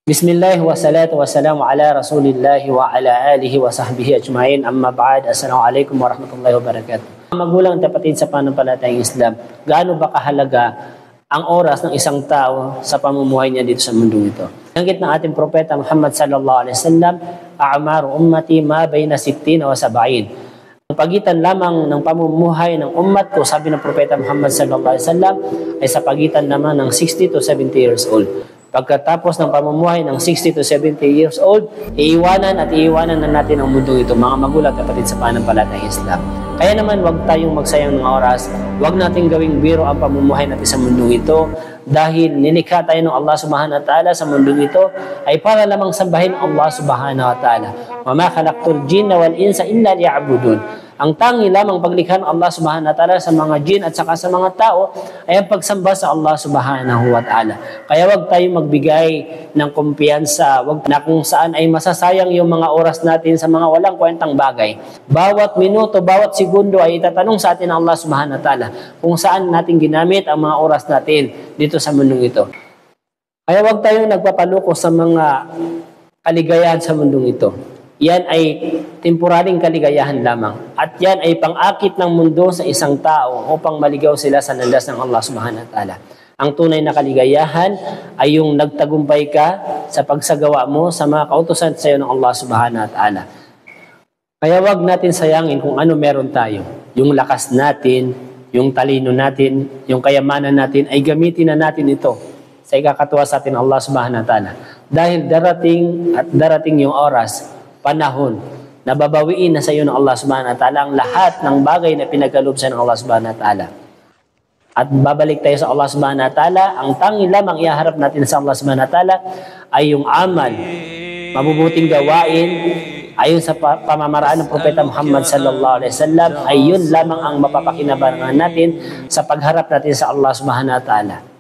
Bismillah wa salatu wa salamu ala rasulillahi wa ala alihi wa sahbihi ajma'in. Amma ba'd. Assalamualaikum warahmatullahi wabarakatuh. Mga magulang kapatid sa pananampalatayang Islam, gaano ba kahalaga ang oras ng isang tao sa pamumuhay niya dito sa mundo ito? Nanggit ng ating propeta Muhammad sallallahu alaihi wasallam, a'maru ummati ma bayna 60 wa 70. Ang pagitan lamang ng pamumuhay ng ummat ko, sabi ng propeta Muhammad sallallahu alaihi wasallam, ay sa pagitan naman ng 60 to 70 years old. Pagkatapos ng pamumuhay ng 60 to 70 years old, iiwanan na natin ang mundo ito, mga magulang kapatid sa pananampalatayang Islam. Kaya naman, huwag tayong magsayang ng oras, huwag natin gawing biro ang pamumuhay natin sa mundo ito, dahil nilikha tayo ng Allah subhanahu wa ta'ala sa mundo ito ay para lamang sambahin Allah subhanahu wa ta'ala. Wa ma khalaqtul jinna wal insa illa liya'budun. Ang tangi lamang paglikha ng Allah subhanahu wa ta'ala sa mga jin at saka sa mga tao ay ang pagsamba sa Allah subhanahu wa ta'ala. Kaya wag tayong magbigay ng kumpiyansa, wag na kung saan ay masasayang yung mga oras natin sa mga walang kwentang bagay. Bawat minuto, bawat segundo ay itatanong sa atin ng Allah subhanahu wa ta'ala kung saan natin ginamit ang mga oras natin dito sa mundong ito. Kaya wag tayong nagpapaluko sa mga kaligayahan sa mundong ito. Yan ay temporaring kaligayahan lamang. At yan ay pang-akit ng mundo sa isang tao upang maligaw sila sa landas ng Allah subhanahu wa ta'ala. Ang tunay na kaligayahan ay yung nagtagumpay ka sa pagsagawa mo sa mga kautusan sa iyo ng Allah subhanahu wa ta'ala. Kaya wag natin sayangin kung ano meron tayo. Yung lakas natin, yung talino natin, yung kayamanan natin, ay gamitin na natin ito sa ikakatuwa sa atin Allah subhanahu wa ta'ala. Dahil darating yung oras, panahon, nababawiin na sa iyo ng Allah subhanahu wa ta'ala ang lahat ng bagay na pinagkaloob sa ng Allah subhanahu wa ta'ala. At babalik tayo sa Allah subhanahu wa ta'ala, ang tangi lamang ihaharap natin sa Allah subhanahu wa ta'ala ay yung amal, mabubuting gawain, ayon sa pamamaraan ng propeta Muhammad sallallahu alaihi wasallam, ay yun lamang ang mapapakinabangan natin sa pagharap natin sa Allah subhanahu wa ta'ala.